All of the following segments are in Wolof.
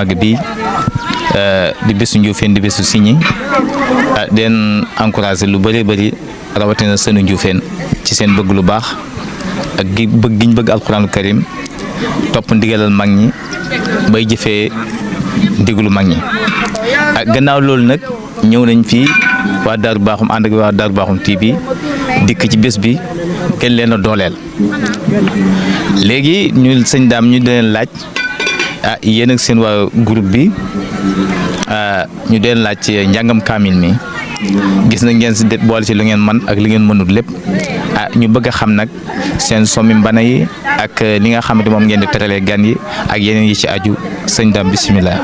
mag bi di bésu Ndioufène di bésu Signy den encouragé lu bëree bëri rawatina seenu Ndioufène ci seen bëgg lu baax ak bëgg giñ bëgg alxuraanu karim topp ndigalal mag ñi bay jëfee ndigalu mag ñi gannaaw loolu nag ñëw nañ fii waa Daaru Bakhoum ànd ak waa Daaru Bakhoum TV dikk ci bés bi gën leen a dooleel léegi ñu sëñ daam ñu leen laaj yéen ak seen waa groupe bi ñu deen laaj ci njàngam kaamil mi gis na ngeen si boole ci lu ngeen man ak li ngeen mënul lépp ñu bëgg a xam nag seen sommi mbana yi ak li nga xamante moom ngeen di teralee gan yi ak yeneen yi ci aju sëñ daam bisimilah.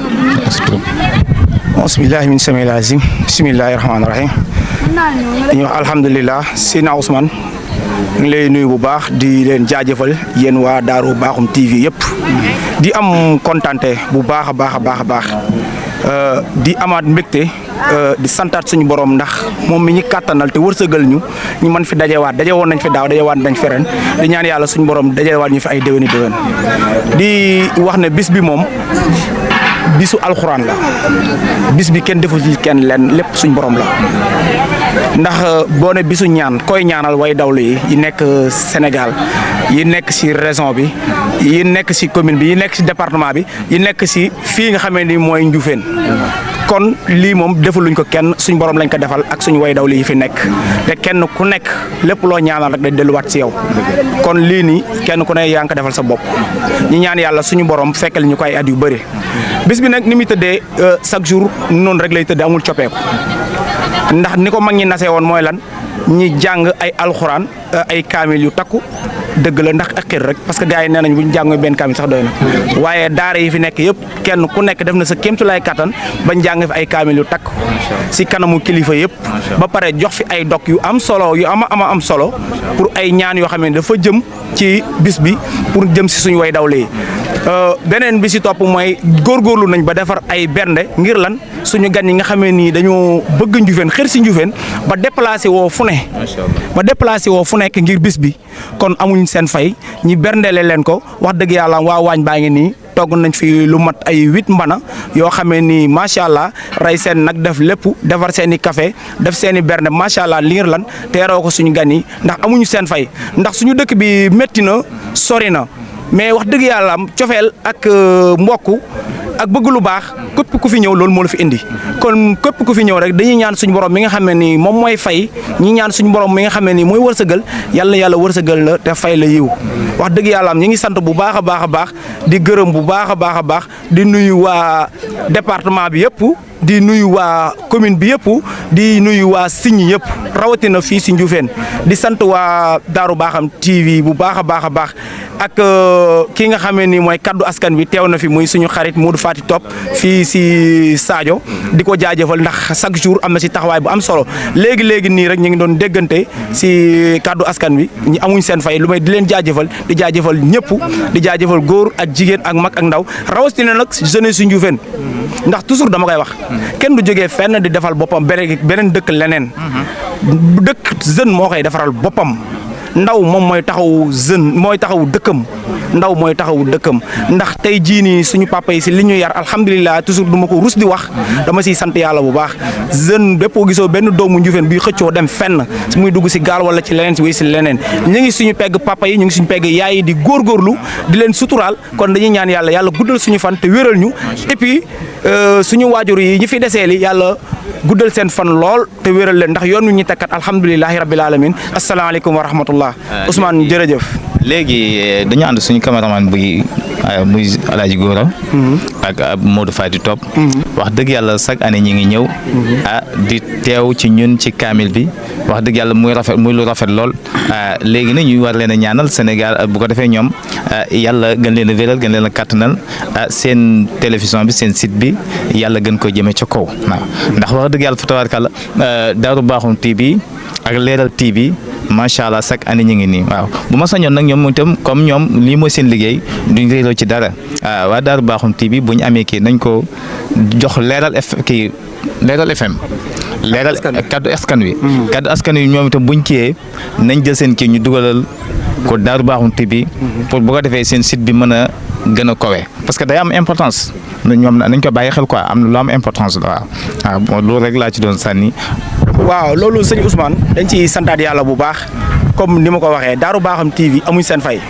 bismillahi min samil azim bismillahi rahmaani rahim ñu wax alhamdulilah Seydina Ousmane ngi lay nuyu bu baax di leen jaajëfal yéen waa Daaru Bakhoum TV yëpp di am kontante bu baax a baax a baax a baax di amaat mbégte di santaat suñu borom ndax moom mi ñu kàttanal te wërsëgal ñu mën fi dajewaat woon nañ fi daaw dajewaat nañ fi ren di ñaan yàlla suñu borom dajewaat ñu fi ay déwéni déwén di wax ne bis bi moom bisu alxuraan la bis bi kenn defu ci kenn leen lépp suñ borom la ndax boo ne bisu ñaan koy ñaanal way dawlu yi nekk Sénégal yi nekk ci région bi yi nekk ci commune bi yi nekk ci département bi yi nekk ci fii nga xamee ni mooy Ndioufène kon lii moom defuluñ ko kenn suñ borom lañ ko defal ak suñu way dawlu yi fi nekk te kenn ku nekk lépp loo ñaanal rek day delluwaat ci yow kon lii nii kenn ku ne yaa ngi ko defal sa bopp ñi ñaan yàlla suñu borom fekkal ñu ko ay at yu bëri bis bi nag ni muy tëddee chaque jour noonu rek lay tëddee amul coppeeku ndax ni ko mag ñi nasee woon mooy lan ñi jàng ay alxuraan ay kaamil yu takku dëgg la ndax ak xir rek parce que gars yi nee nañ bu ñu jàng benn kaamil sax doy na waaye daara yi fi nekk yëpp kenn ku nekk def na sa kéemtulaay kattan bañ jàng fi ay kaamil yu takk si kanamu kilifa yëpp ba pare jox fi ay dog yu am solo yu am solo pour ay ñaan yoo xam ne dafa jëm ci bis bi pour jëm si suñu way dawle yi beneen bi si topp mooy góorgóorlu nañ ba defar ay bernde ngir lan suñu gan yi nga xamee nii dañoo bëgg Ndioufène xër si Ndioufène ba déplacé woo fu nekk ngir bis bi kon amuñ seen fay ñi berndele leen ko wax dëgg yàlla waa waañ baa ngi nii togg nañ fi lu mat ay 8 mbana yoo xamee ni macha allah rey seen nag def lépp defar seen i café def seen i bernde macha allah ngir lan teeroo ko suñu gan yi ndax amuñu seen fay ndax suñu dëkk bi métti na sori na mais wax dëgg yàlla am cofeel ak mbokk ak bëgg lu baax képp ku fi ñëw loolu moo la fi indi kon képp ku fi ñëw rek dañuy ñaan suñu borom mi nga xam ne nii moom mooy fay ñi ñaan suñu borom mi nga xam ne nii mooy wërsëgal yàlla wërsëgal la te fay la yiw wax dëgg yàlla am ñi ngi sant bu baax a baax a baax di gërëm bu baax a baax di nuyu waa département bi yëpp di nuyu waa commune bi yëpp di nuyu waa Signy yëpp rawatina fii si Ndioufène di sant waa Daaru Bakhoum TV bu baax a baax ak ki nga xamee ni mooy kaddu askan bi teew na fi muy suñu xarit Modou Fati Top fii si Sadio di ko jaajëfal ndax chaque jour am na si taxawaay bu am solo léegi nii rek ñu ngi doon déggante si kaddu askan bi ñu amuñ seen fay lu may di leen jaajëfal di jaajëfal ñëpp di jaajëfal góor ak jigéen ak mag ak ndaw rawatina nag jeunesse su Ndioufène ndax toujours dama koy wax kenn du jógee fenn di defal boppam beneen dëkk leneen dëkk jeune moo koy defaral boppam ndaw moom mooy taxaw jeune mooy taxaw dëkkam ndaw mooy taxaw dëkkam ndax tey jii nii suñu papa yi si li ñu yar alhamdulilah toujours du ma ko rus di wax dama siy sant yàlla bu baax jeune bépp gisoo benn doomu Ndioufène bi xëccoo dem fenn muy dugg si gaal wala ci leneen si wéy si leneen ñu ngi suñu pegg papa yi ñu ngi suñu pegg yaay yi di góorgóorlu di leen suturaal kon dañuy ñaan yàlla guddal suñu fan te wéral ñu et puis suñu waajur yi ñi fi desee li yàlla guddal seen fan lool te wéral leen ndax yoon wi ñu tekkat alhamdulilahi rabbil alamin asalaamaaleykum wa rahmatullah Ousmane jërëjëf. léegi dañu ànd suñu cameraman bi muy Alaaji Góora ak Modou Fati Top wax dëgg yàlla chaque année ñi ngi ñëw di teew ci ñun ci kaamil bi wax dëgg yàlla muy lu rafet lool léegi nag ñuy war leen a ñaanal Sénégal bu ko defee ñoom yàlla gën leen a wéral gën leen a kàttanal seen télévision bi seen site bi yàlla gën ko jëmee ca kaw waaw ndax wax dëgg yàlla fa tabaarkalla Daaru Bakhoum TV ak Leeral TV macha allah chaque année ñu ngi nii waaw bu ma sañoon nag ñoom itam comme ñoom lii mooy seen liggéey duñ réeroo ci dara waa Darou Bakhoum TV bu ñu amee kii nañ ko jox leeral FM. leeral kaddu askan wi. kaddu askan wi ñoom itam buñ kiyee nañ jël seen kii ñu dugalal ko Darou Bakhoum TV pour bu ko defee seen site bi mën a gën a kowe parce que day am importance ñoom nañ ko bàyyi xel quoi am na lu am importance la waaw loolu rek laa ci doon sànni. waaw loolu sëñ Ousmane dañ ci santaat yàlla bu baax comme ni ma ko waxee Darou Bakhoum TV amuñ seen fay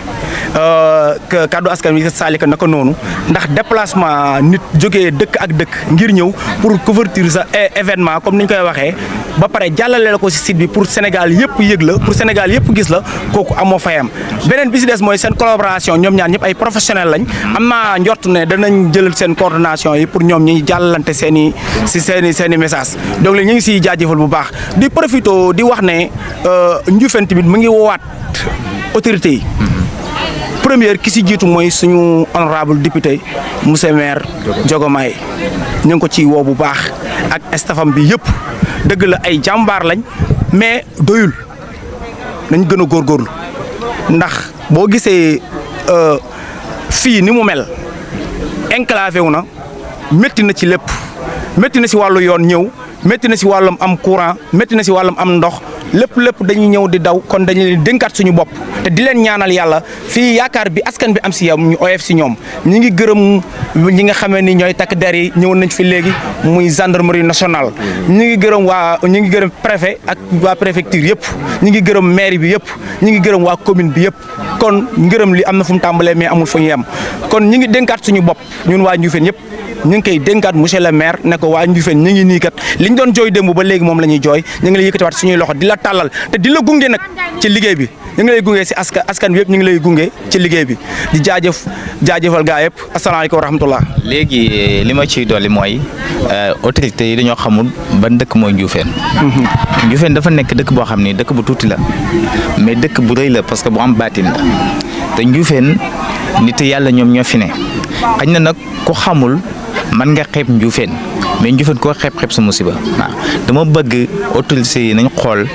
kaddu askan wi saalika naka noonu ndax déplacement nit jógee dëkk ak dëkk ngir ñëw pour couverture sa événement comme ni ñu koy waxee ba pare jàllale la ko ci site bi pour Sénégal yëpp yëg la pour Sénégal yëpp gis la kooku amoo fayam beneen bi ci des mooy seen collaboration ñoom ñaar ñëpp ay professionnels lañ am naa njort ne danañ jël seen coordination yi pour ñoom ñi jàllalante seen i message donc ñu ngi siy jaajëfal bu baax di profito di wax ne Ndioufène tamit mu ngi woowaat autorités yi première ki si jiitu mooy suñu honorable député monsieur maire Diogomaye ñu ngi ko ci woo bu baax ak stafam bi yëpp dëgg la ay jàmbaar lañ mais doyul nañ gën a góorgóorlu ndax boo gisee fii ni mu mel enclavé wu na métti na ci lépp métti na si wàllu yoon ñëw métti na si wàllum am courant métti na si wàllum am ndox lépp dañuy ñëw di daw kon dañu leen dénkaat suñu bopp te di leen ñaanal yàlla fii yaakaar bi askan bi am si yow ñu oyof si ñoom ñi ngi gërëm ñi nga xamee ni ñooy takk der yi ñëwoon nañ fi léegi muy gendarmerie nationale ñi ngi gërëm préfet ak waa préfecture yëpp ñi ngi gërëm mairie bi yëpp ñi ngi gërëm waa commune bi yëpp kon ngërëm li am na fu mu tàmbalee mais amul fu ñu yem kon ñi ngi dénkaat suñu bopp ñun waa Ndioufène yëpp ñu ngi koy dénkaat monsieur le maire ne ko waa Ndioufène ñu ngi nii kat liñ doon jooy démb ba léegi moom la ñuy jooy ñu ngi lay yëkkatiwaat suñuy loxo di la tàllal te di la gunge nag ci liggéey bi ñu ngi lay gunge si askan bi yëpp ñu ngi lay gunge ci liggéey bi di jaajëfal gaa yëpp asalaamaaleykum wa rahmatullah. léegi li ma ciy dolli mooy autorités yi dañoo xamul ban dëkk mooy Ndioufène. Ndioufène dafa nekk dëkk boo xam ni dëkk bu tuuti la mais dëkk bu rëy la parce que bu am baatin la te Ndioufène nit yàlla ñoom ñoo fi ne xañ na nag ku xamul man nga xeeb Ndioufène mais Ndioufène koo xeeb sa musiba waaw dama bëgg autorités yi nañ xool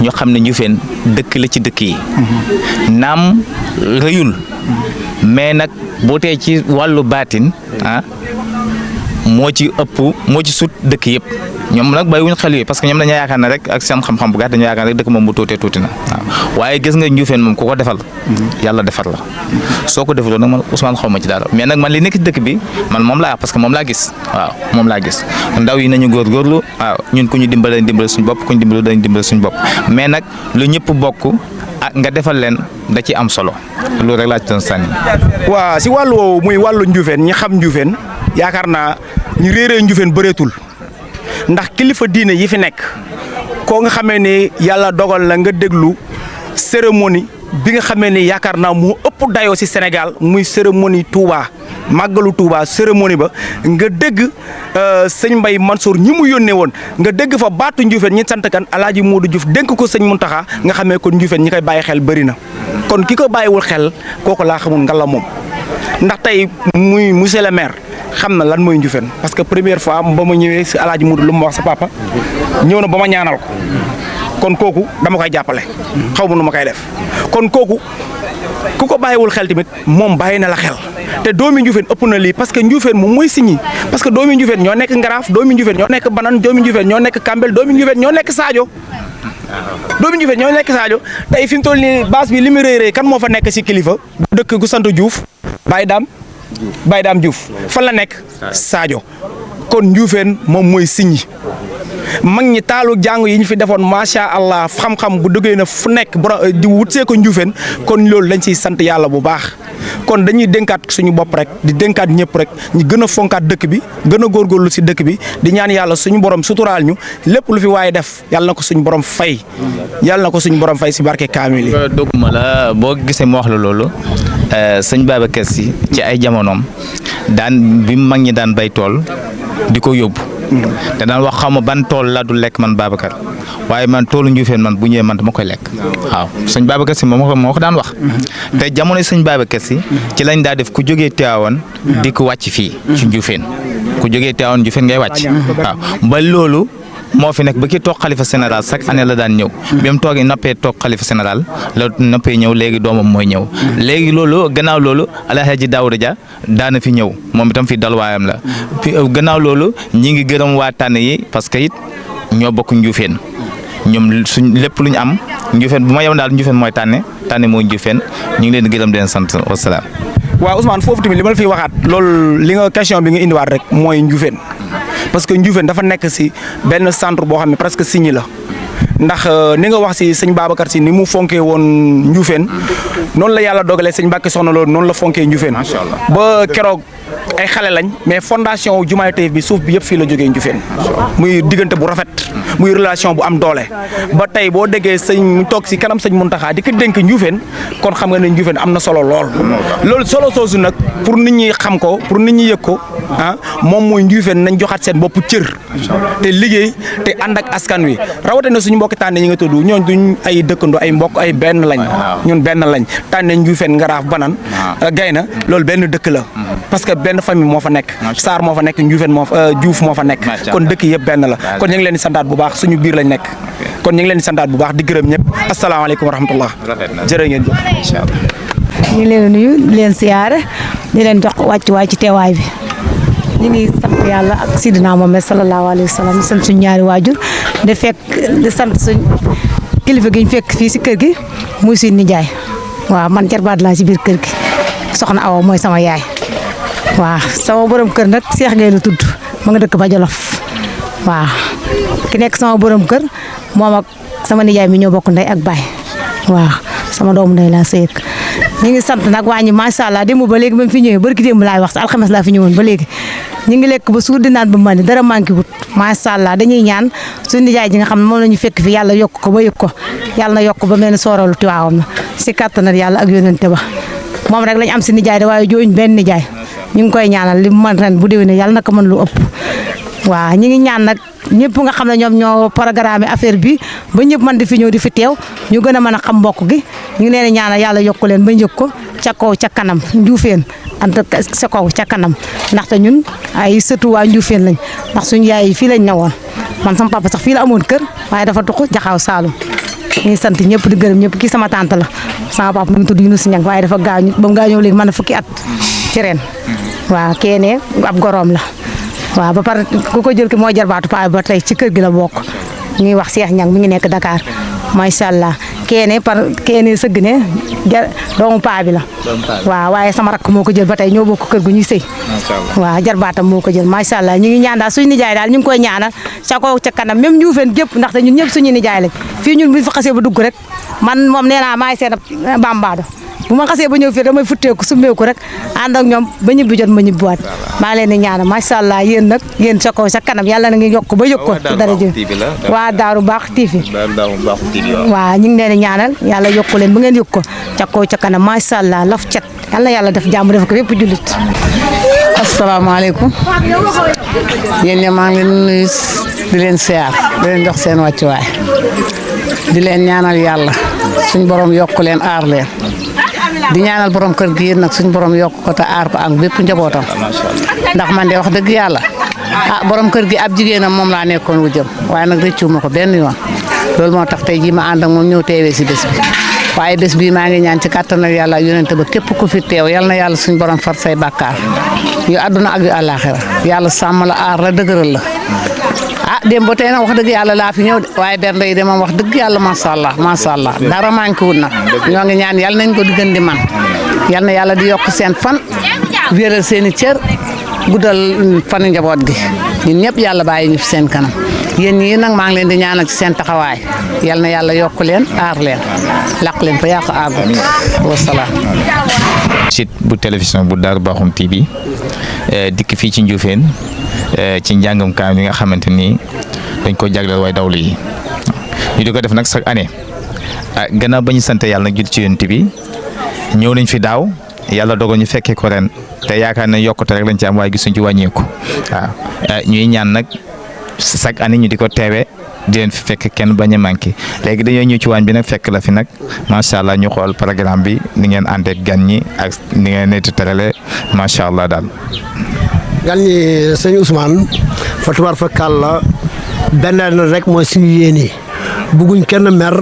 ñoo xam ne Ndioufène dëkk la ci dëkk yi naam rëyul mais nag boo tee ci wàllu baatin moo ci sut dëkk yëpp ñoom nag bàyyiwuñ xel yi parce que ñoom dañoo yaakaar ne rek ak seen xam-xam bu gàtt dañoo yaakaar rek dëkk moom bu tuutee tuuti na waaw waaye gis nga Ndioufène moom ku ko defal yàlla defar la soo ko defaloo nag man Ousmane xaw ma ci dara mais nag man li nekk ci dëkk bi man moom laa wax parce que moom laa gis waaw moom laa gis ndaw yi nañu góorgóorlu waaw ñun ku ñu dimbale suñu bopp ku ñu dimbale dañu dimbale suñu bopp mais nag lu ñëpp bokk nga defal leen da ci am solo loolu rek laa ci doon sànni. waaw si wàllu woowu muy wàllu Ndioufène ñi xam Ndioufène yaakaar naa ñu réeree Ndioufène bëreetul ndax kilifa diine yi fi nekk koo nga xamee ni yàlla dogal na nga déglu cérémonie bi nga xamee ni yaakaar naa moo ëpp dayoo si Sénégal muy cérémonie Touba màggalu Touba cérémonie ba nga dégg sëñ Mbaye Mansour ñi mu yónnee woon nga dégg fa baatu Ndioufène ñi sant kan Alaaji Modou Diouf dénk ko sëñ Mountakha nga xamee kon Ndioufène ñi koy bàyyi xel bëri na kon ki ko bàyyiwul xel kooku laa xamul nga la moom ndax tey muy monsieur le maire xam na lan mooy Ndioufène parce que première fois ba ma ñëwee si Alaaji Modou lu ma wax sa papa ñëw na ba ma ñaanal ko kon kooku dama koy jàppale xaw ma nu ma koy def kon kooku ku ko bàyyiwul xel tamit moom bàyyi na la xel te doomi Ndioufène ëpp na lii parce que Ndioufène moom mooy signi parce que doomi Ndioufène ñoo nekk Ngaraaf doomi Ndioufène ñoo nekk Banan doomi Ndioufène ñoo nekk Kambel doomi Ndioufène ñoo nekk Sadio tey fi mu toll nii base bi li mu rëy kan moo fa nekk si kilifa dëkk gu sant Diouf Baye Dame Diouf fan la nekk Sadio kon Ndioufène moom mooy signi mag ñi taalu jàng yi ñu fi defoon macha allah xam-xam bu duggee na fu nekk di wutsee ko Ndioufène kon loolu dañ ciy sant yàlla bu baax kon dañuy dénkaat suñu bopp rek di dénkaat ñëpp rek ñu gën a fonkaat dëkk bi gën a góorgóorlu si dëkk bi di ñaan yàlla suñu borom suturaal ñu lépp lu fi waaye def yàlla na ko suñu borom fay si barke kaamil yi. dogguma la boo gisee mu wax la loolu sëñ Babacar Sy ci ay jamonoom daan bi mag ñi daan bay tool di ko yóbbu. te daan wax xaw ma ban tool laa du lekk man Babacar waaye man toolu Ndioufène man bu ñëwee man dama koy lekk waaw sëñ Babacar Sy moo ko daan wax te jamono sëñ Babacar Sy ci lañ daa def ku jógee Tivaouane di ko wàcc fii ci Ndioufène ku jógee Tivaouane Ndioufène ngay wàcc waaw ba loolu moo fi nekk ba ki toog xalifa général chaque année la daan ñëw bi mu toogee noppee toog xalifa général la noppee ñëw léegi doomam mooy ñëw léegi loolu gannaaw loolu Alhaji Daouda Dia daana fi ñëw moom itam fi dalwaayam la gannaaw loolu ñi ngi gërëm waa tànn yi parce que it ñoo bokk Njuufeen ñoom suñ lépp lu ñu am Njuufeen bu ma yow daal Njuufeen mooy tànne mooy Njuufeen ñu ngi leen di gërëm di leen sant wasalaam. waaw Ousmane foofu tamit li ma la fiy waxaat loolu li nga question bi nga indiwaat rek mooy Njuufeen parce que Njuufeen dafa nekk si benn centre boo xam ne presque signé la ndax ni nga wax si sëñ Babacar si ni mu fonkee woon Njuufeen noonu la yàlla dogalee sëñ Mbàkke Soxna loolu noonu la fonkee Njuufeen ba keroog ay xale lañ mais fondation jumaay Taïf bi suuf bi yëpp fii la jógee Njuufeen muy diggante bu rafet muy relation bu am doole ba tey boo déggee sëñ mu toog si kanam sëñ Muntaxa di ko dénk Njuufeen kon xam nga ne Njuufeen am na solo lool loolu solo soosu nag pour nit ñi xam ko pour nit ñi yëg ko moom mooy Njuufeen nañ joxaat seen bopp cër te liggéey te ànd ak askan wi rawatina suñu mbokki tànne yi nga tudd ñooñ duñ ay dëkkandoo ay mbokk ay benn lañ ñun benn lañ tànne Njuufeen Ngaraaf Banaan Gayna loolu benn dëkk la parce que benn famille moo fa nekk Sarr moo fa nekk Njuufeen moo fa Diouf moo fa nekk kon dëkk yëpp benn la kon ñu ngi leen di santaat bu baax suñu biir lañ nekk kon ñu ngi leen di santaat bu baax di gërëm ñëpp asalaamaaleykum wa rahmatullah jërë ngeen jëf incha allah ñu ngi leen nuyu di leen siyaare di leen jox wàccuwaay ci teewaay bi ñu ngi sant yàlla ak Sidina Muhammad sallallahu alayhi wa sallam sant suñu ñaari waajur di sant suñ kilifa gi ñu fekk fii si kër gi muy suñu nijaay waaw man jarbaat laa ci biir kër gi soxna Awa mooy sama yaay waaw sama borom kër nag Cheikh Gueye la tudd ma nga dëkk ba Jolof waaw ki nekk sama borom kër moom ak sama nijaay mi ñoo bokk ndey ak baay waaw sama doomu ndey laa sëy ñu ngi sant nag waa ñi macha allah démb ba léegi ba mu fi ñëwee barki démb laay wax sa alxames laa fi ñëwoon ba léegi ñu ngi lekk ba suur di naan ba mani dara manqué wut macha allah dañuy ñaan suñu nijaay ji nga xam ne moom la ñu fekk fi yàlla yokk ko ba yëg ko yàlla na yokk ba mel ni sooralu tiwaawam na si kàttanal yàlla ak yónente ba moom rek lañ am si nijaay de waaye joojuñ benn nijaay ñu ngi koy ñaanal li mu mën ren bu déwénee yàlla na ko mën lu ëpp waaw ñu ngi ñaan nag ñëpp nga xam ne ñoom ñoo programme affaire bi ba ñëpp mën di fi ñëw di fi teew ñu gën a mën a xam mbokk gi ñu ngi leen di ñaanal yàlla yokku leen ba njëkk ko ca kaw ca kanam Njuufeen anta sa kaw ca kanam ndaxte ñun ay sëtu waa Njuufeen lañ ndax suñu yaay yi fii lañ newoon man sama papa sax fii la amoon kër waaye dafa tuxu Jaxaaw Saalum ñu ngi sant ñëpp di gërëm ñëpp kii sama tante la sama papa mu ngi tudd Yunus Ñang waaye dafa gaañu ba mu gaañoo léegi mën na fukki at ci ren waaw keene ab goroom la waaw ba pare ku ko jël ki mooy jarbaatu paa ba tey ci kër gi la bokk ñuy wax Cheikh Ñang mi ngi nekk Dakar macha allah keene sëgg ne doomu paa bi la waaw waaye sama rakk moo ko jël ba tey ñoo bokk kër gu ñuy sëy waaw jarbaatam moo ko jël macha allah ñu ngi ñaan daal suñu nijaay daal ñu ngi koy ñaanal ca kaw ca kanam même Njuufeen gépp ndaxte ñun ñëpp suñu nijaay lañ fii ñun buñ fa xasee ba dugg rek man moom nee naa maay seen bambaado bu ma xasee ba ñëw fii damay futteeku summeeku rek ànd ak ñoom ba ñibbi jot ma ñibbiwaat maa leen di ñaanal macha allah yéen nag yéen ca kaw ca kanam yàlla na ngi yokk ba yëg ko ci dara jëm waa Daaru Baax TV waaw ñu ngi leen di ñaanal yàlla yokku leen ba ngeen yëg ko ca kaw ca kanam macha allah laf cet yàlla def jàmm def ko bépp jullit. asalaamaaleykum yéen ña maa ngi leen nuyu di leen siyaar di leen jox seen wàccuwaay di leen ñaanal yàlla suñ borom yokku leen aar leen di ñaanal borom kër gi yéen nag suñ borom yokk ko te aar ko ak bépp njabootam ndax man de wax dëgg yàlla borom kër gi ab jigéenam moom laa nekkoon wu jëm waaye nag rëccuwuma ko benn yoon loolu moo tax tey jii ma ànd ak moom ñëw teewee si bés bi waaye bés bii maa ngi ñaan ci kàttanal yàlla ak yonente ba képp ku fi teew yal na yàlla suñ borom far say bàkkaar yu àdduna ak yu àllaaxira yàlla sàmm la aar la dëgëral la démb ba tey nag wax dëgg yàlla laa fi ñëw de waaye bernde yi de moom wax dëgg yàlla macha allah dara manqué wul nag ñoo ngi ñaan yàlla nañ ko di gën di man yal na yàlla di yokk seen fan wéeral seen i cër guddal fanu njaboot gi ñun ñëpp yàlla bàyyi ñu fi seen kanam yéen ñii nag maa ngi leen di ñaanal ci seen taxawaay yal na yàlla yokk leen aar leen laq leen fa yàq aagut wasalaam. site bu télévision bu Darou Bakhoum TV dikk fii ci Njuufeen ci njàngam kaam yi nga xamante ni dañ ko jagleel way dawlu yi ñu di ko def nag chaque année gannaaw ba ñu sant yàlla nag jul ci yonent bi ñëw nañ fi daaw yàlla dogal ñu fekkee ko ren te yaakaar na yokkute rek lañ ci am waaye gisuñ ci wàññeeku waaw ñuy ñaan nag chaque année ñu di ko teewee di leen fi fekk kenn bañ a manqué léegi dañoo ñëw ci waañ bi nag fekk la fi nag macha allah ñu xool programme bi ni ngeen àndeek gan ñi ak ni ngeen netti terale macha allah daal. gan ñi sëñ Ousmane fa tubaar fa kàlla benn rek mooy suñu yéene bëgguñ kenn mer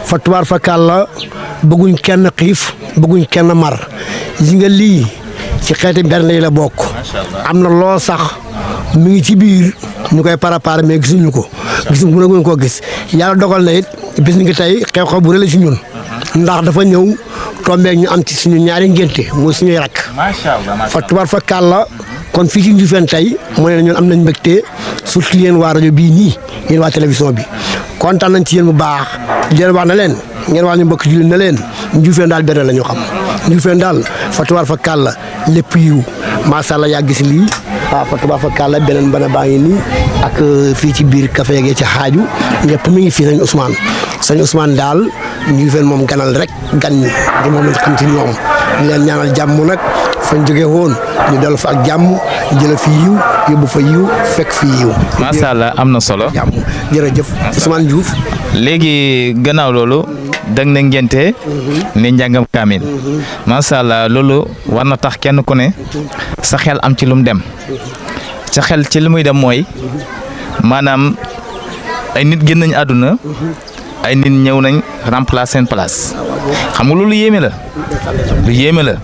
fa tubaar fa kàlla bëgguñ kenn xiif bëgguñ kenn mar yi nga lii ci xeeti bernde yi la bokk am na loo sax mi ngi ci biir ñu koy préparé mais gisuñu ko mënaguñ koo gis yàlla dogal na it bis ni ngi tey xew-xew bu rëy la ci ñun ndax dafa ñëw tombeeg ñu am ci suñu ñaari ngénte mooy suñuy rakk fa tubaar fa kàlla kon fii ci Ndioufène tey mu ne ñun am nañ mbégte surtout yéen waa rajo bii nii yéen waa télévision bi kontaan nañ ci yéen bu baax di leen wax na leen ngeen wax ñu mbokk jullit na leen Ndioufène daal benn la ñu xam Ndioufène daal fa tubaar fa kàlla lépp yiw macha allah yaa gis lii waaw fa tubaar fa kàlla beneen bana baa ngi nii ak fii ci biir café yeeg ci xaaju ñëpp mi ngi fii sëñ Ousmane daal Ndioufène moom ganal rek gan ñi di moom lañ xam ci ñoom di leen ñaanal jàmm nag fañ jógee woon ñu dellu fa ak jàmm jële fi yiw yóbbu fa yiw fekk fi yiw. macha allah am na solo. jàmm jërëjëf Ousmane Diouf. léegi gannaaw loolu dëgg na ngénte ne njàngam kaamil macha allah loolu war na tax kenn ku ne sa xel am ci lu mu dem sa xel ci li muy dem mooy maanaam ay nit génn nañ àdduna ay nit ñëw nañ remplacer seen place xam nga loolu yéeme la lu yéeme la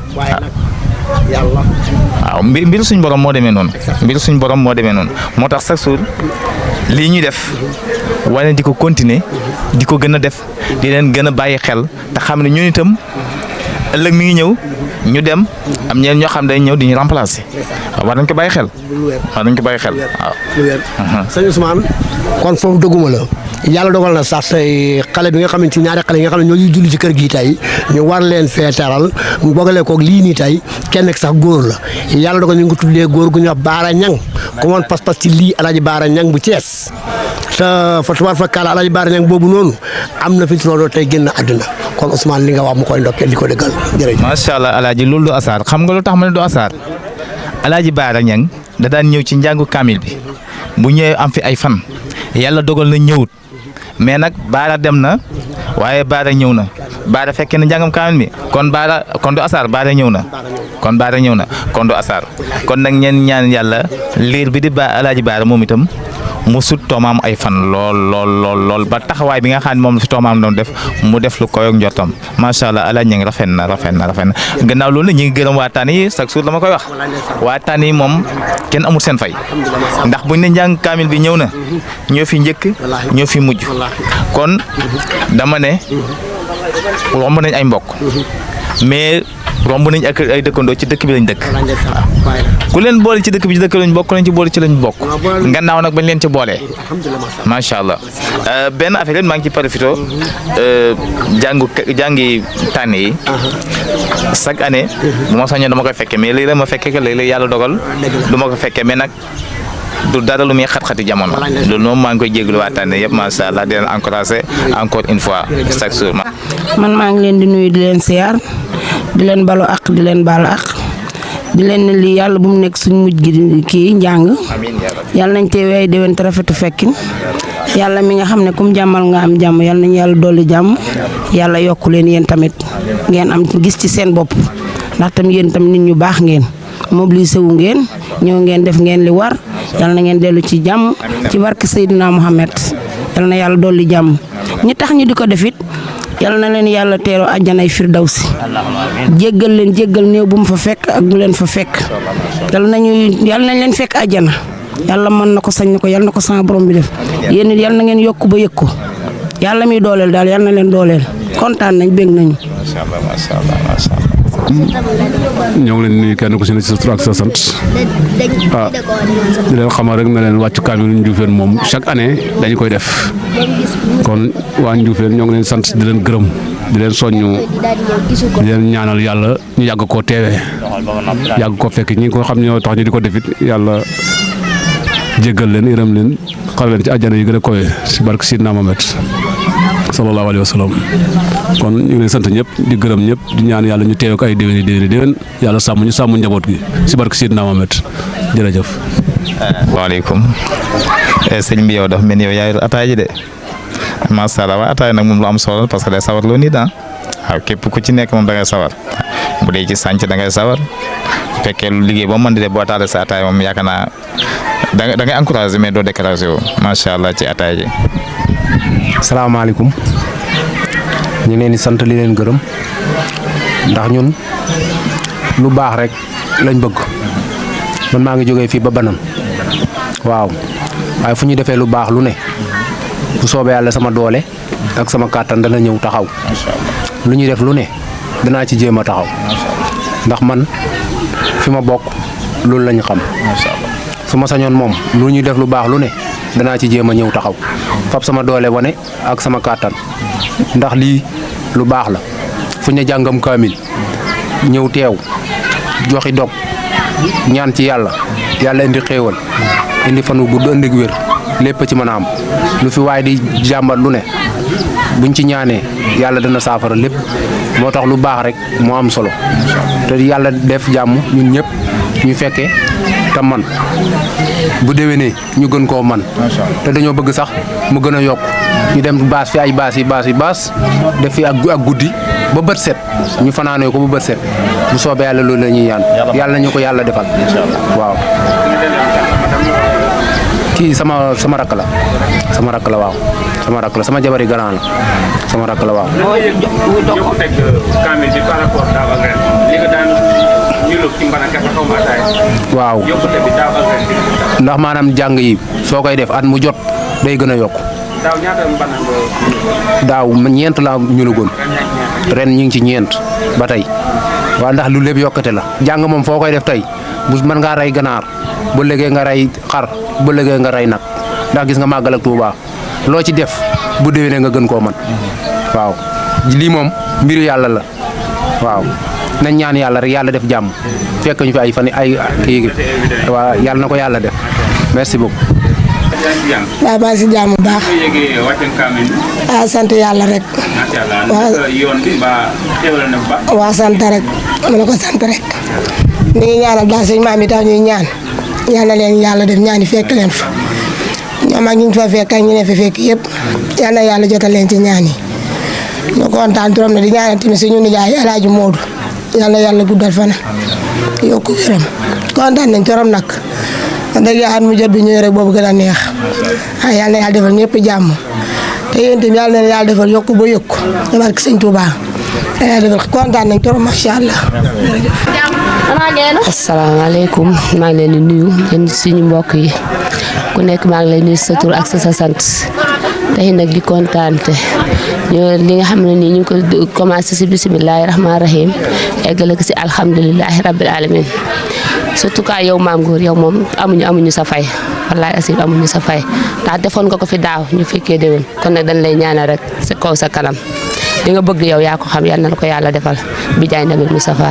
waaw mbir suñ borom moo demee noonu moo tax chaque jour lii ñuy def wane di ko continuer di ko gën a def di leen gën a bàyyi xel te xam ne ñun itam ëllëg mi ngi ñëw ñu dem am ñeen ñoo xam day ñëw di ñu remplacer waaw war nañ ko bàyyi xel waaw. sëñ Ousmane kon foofu dëgguma la yàlla dogal na sax tey xale bi nga xamante ñaari xale yi nga xam ne ñoo ñuy julli ci kër gi tey ñu war leen fee teral mu bogalee koog lii nii tey kenn sax góor la yàlla dogal ñu ngi ko tuddee góor gu ñuy wax Baara Ñang ku moon pas-pas ci lii Alaaji Baara Ñang bu Cees te fa tubaar fa kaala Alaaji Baara Ñang boobu noonu am na fi ci loolu tey génn àdduna kon Ousmane li nga wax mu koy ndokkeel di ko dëggal jërëjëf. macha allah Alaaji loolu du asaar xam nga lu tax ma ne du asaar Alaaji Baara Ñang da daan ñëw ci njàngu kaamil bi bu ñëwee am fi ay fan yàlla dogal na ñëwut mais nag Baara dem na waaye Baara ñëw na Baara fekkee na njàngam kaamil mi kon du asaar Baara ñëw na kon du asaar kon nag ñeen ñaan yàlla liir bi di Alaaji Baara moom itam mu sut toomaam ay fan lool ba taxawaay bi nga xam ne moom la fi toomaam doon def mu def lu koy ak njortam macha allah Alaaji ñu ngi rafet na gannaaw loolu ñu ngi gërëm waa Tànn yi chaque jour dama koy wax waa Tànn yi moom kenn amul seen fay ndax buñ ne njàng kaamil bi ñëw na ñoo fi njëkk ñoo fi mujj kon dama ne romb nañ ay mbokk mais romb nañ ak ay dëkkandoo ci dëkk bi lañ dëkk ku leen boole ci dëkk bi ci dëkk lañ bokk lañ ci boole ci lañ bokk ngannaaw nag bañ leen ci boolee macha allah benn affaire maa ngi ci profité jàngi Tànn yi chaque année bu ma sañoon dama koy fekkee mais léeg-léeg ma fekkee que léeg-léeg yàlla dogal du ma ko fekkee mais nag du dara lu muy xat-xati jamono loolu moom maa ngi koy jégalu waa Tànn yëpp macha allah di leen encouragé encore une fois chaque jour. man maa ngi leen di nuyu di leen siyaar di leen balu ak di leen baal ak di leen ne lii yàlla bu mu nekk suñ mujj gi kii njàng yàlla nañ teewee ay déwén te rafetu fekkin yàlla mi nga xam ne kum jàmmal nga am jàmm yàlla nañ yàlla dolli jàmm yàlla yokku leen yéen tamit ngeen am gis ci seen bopp ndax tam yéen tam nit ñu baax ngeen mobilisé wu ngeen ñëw ngeen def ngeen li war yàlla na ngeen dellu ci jàmm ci barke Seydina Mohamed yàlla na yàlla dolli jàmm ñi tax ñu di ko def it yàlla na leen yàlla teeroo àjjanay firdawsi jéggal néew bu mu fa fekk ak bu leen fa fekk yàlla nañ leen fekk àjjana yàlla mën na ko sañ na ko yàlla na ko sama borom bi def yéen it yàlla na ngeen yokk ba yëg ko yàlla mi dooleel daal yàlla na leen dooleel kontaan nañ bég nañu. ñoo ngi leen nuyu kenn ku si ne ci sa tur ak sa sant di leen xamal rek ne leen wàccu kaamil Ndioufène moom chaque année dañu koy def kon waa Ndioufène ñoo ngi leen sant di leen gërëm di leen soññu di leen ñaanal yàlla ñu yàgg koo teewee yàgg ko fekk ñi ko xam ñoo tax ñu di ko defit yàlla jéggal leen yërëm leen xar leen ci àjjana yi gën a kowe si barke Sidna Mohamed sallallahu alayhi wa sallam kon ñu ngi leen sant ñëpp di gërëm ñëpp di ñaan yàlla ñu teew ko ay déwén yàlla sàmm ñu sàmm njaboot gi si barke Sidna Mohamed jërëjëf. waaleykum sëñ bi yow dafa mel ni yow yaay ataay ji de macha allah waaye ataay nag moom lu am solo parce que day sawar loo nit waaw képp ku ci nekk moom da ngay sawar bu dee ci sànc da ngay sawar fekkee lu liggéey ba mën di def boo taalee sa ataay moom yaakaar naa da ngay encouragé mais doo découragé wu macha allah ci ataay ji. salaamaaleykum ñu leen di sant li leen gërëm ndax ñun lu baax rek lañ bëgg man maa ngi jógee fii ba Banan waaw waaye fu ñu defee lu baax lu ne bu soobee yàlla sama doole ak sama kàttan dana ñëw taxaw lu ñuy def lu ne danaa ci jéem a taxaw ndax man fi ma bokk loolu lañu xam su ma sañoon moom lu ñuy def lu baax lu ne danaa ci jéem a ñëw taxaw fab sama doole wane ak sama kàttan ndax lii lu baax la fu ñu jàngam kaamil ñëw teew joxi dog ñaan ci yàlla indi xéewal indi fan wu gudd indi wér lépp ci mën a am lu fi waaye di jàmbat lu ne buñ ci ñaanee yàlla dana saafara lépp moo tax lu baax rek moo am solo te yàlla def jàmm ñun ñëpp ñu fekkee te man bu déwénee ñu gën koo man te dañoo bëgg sax mu gën a yokk ñu dem baas fi ay baas def fi ak guddi ba bët set ñu fanaanee ko ba bët set bu soobee yàlla loolu la ñuy ñaan yàlla nañu ko yàlla defal waaw. kii sama rakk la waaw sama rakk la sama jabari grand la sama rakk la waaw. waaw ndax maanaam jàng yi soo koy def at mu jot day gën a yokk daaw ñeent la ñulugoon ren ñu ngi ci ñeent ba tey waaw ndax lu lépp yokkate la jàng moom foo koy def tey bu mën ngaa rey ganaar bu léegee nga rey xar bu léegee nga rey nag ndax gis nga màggal ak Tuuba loo ci def bu déwénee nga gën koo man waaw lii moom mbiru yàlla la waaw nañ ñaan yàlla rek yàlla def jàmm fekk ñu fi ay fan ay kii waaw yàlla na ko yàlla def merci beaucoup. waaw maa ngi si jàmm bu baax. sant yàlla rek. waaw sant rek ma ne ko sant rek. ni ngi ñaanal daal sëñ maam yi tax ñuy ñaan yal na leen yàlla def ñaani fekk leen fa ñoom ak ñu fa fekk ak ñu ne fa fekk yëpp yal na yàlla jotal leen ci ñaan yi ñu kontaan trop na di ñaanal tamit suñu nijaay El Hadj Modou yal na yàlla guddal fana yokku wéram kontaan nañ trop nag wax dëgg yàlla mu jot bi ñëw rek boobu gën a neex ay yal na yàlla defal ñëpp jàmm te yéen tamit yal na yàlla defal yokku ba yokku barke sëñ Touba yàlla defal kontaan nañ trop macha allah. asalaamaaleykum maa ngi leen di nuyu yéen suñu mbokk yi ku nekk maa ngi lay nuyu sa tur ak sa sant tey nag di kontaante li nga xam ne nii ñu ngi ko commencé si bisimilahi rahmaani rahim eggale ko si alhamdulilahi rabil alamin surtout que yow maam góor yow moom amuñu sa fay wallaay asib amuñu sa fay ndax defoon nga ko fi daaw ñu fekkee déwén kon nag dañ lay ñaanal rek sa kaw sa kanam li nga bëgg yow yaa ko xam yal na la ko yàlla defal bi jaay nabi Mustafa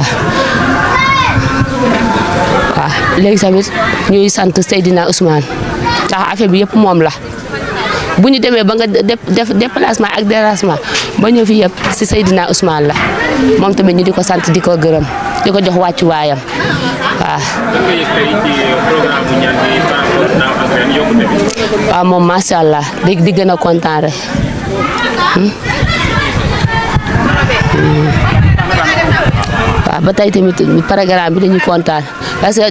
waaw léegi tamit ñuy sant Seydina Ousmane ndax affaire bi yëpp moom la bu ñu demee ba nga def déplacement ak dérangement ba ñëw fi yëpp si Seydina Ousmane la moom tamit ñu di ko sant di ko gërëm di ko jox wàccuwaayam waaw. waaw moom macha allah di gën a kontaan rek. waaw ba tey tamit programme bi dañuy kontaan parce que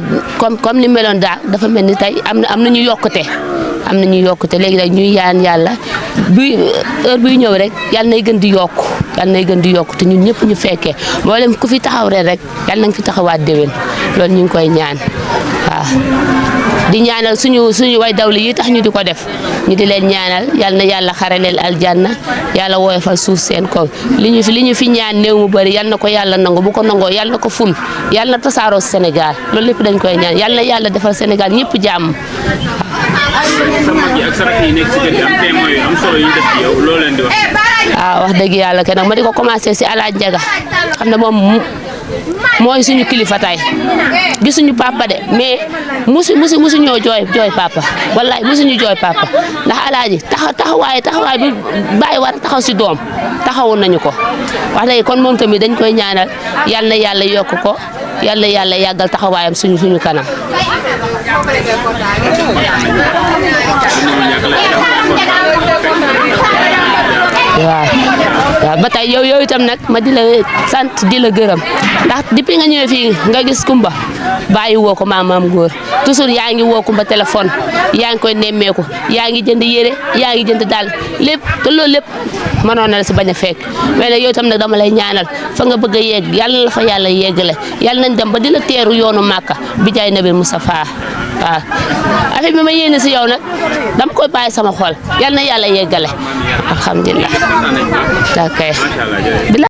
comme ni meloon daaw dafa mel ni tey am na ñu yokkute léegi nag ñuy yaan yàlla heure buy ñëw rek yàlla nay gën di yokk te ñun ñëpp ñu fekkee mboolem ku fi taxaw ren rek yàlla na nga fi taxawaat déwén loolu ñu ngi koy ñaan waaw di ñaanal suñu way dawli yi tax ñu di ko def ñu di leen ñaanal yal na yàlla xare leen aljanna yàlla woyofal suuf seen kaw li ñu fi ñaan néew mu bëri yal na ko yàlla nangu bu ko nangoo yal na ko ful yal na tasaaroo Sénégal loolu lépp dañ koy ñaan yal na yàlla defal Sénégal ñëpp jàmm. wax dëgg yàlla kenn nag ma di ko commencé si Alaaji Njaga xam ne moom mooy suñu kilifa tay gisuñu papa de mais musu ñoo jooy papa wallaay musuñu jooy papa ndax alaaji taxawaay bi bàyyi war taxaw si doom taxawoon nañu ko wax dëgg kon moom tamit dañ koy ñaanal yal na yàlla yokk ko yal na yàlla yàggal taxawaayam suñu kanam. waaw ba tey yow itam nag ma di la sant di la gërëm ndax depuis nga ñëwee fii nga gis Kumba bàyyi woo ko maam góor toujours yaa ngi woo Kumba téléphone yaa ngi koy nemmeeku yaa ngi jënd yére yaa ngi jënd daal lépp te loolu lépp mënoon na la si bañ a fekk mais nag yow itam nag dama lay ñaanal fa nga bëgg a yegg yàlla na la fa yàlla yeggale yàlla nañ dem ba di la teeru yoonu Màkka bi jaay Nabi Mustafa waaw affaire bi ma yéene si yow nag dama koy bàyyi sama xol yàlla na yàlla yeggale alhamdulilah.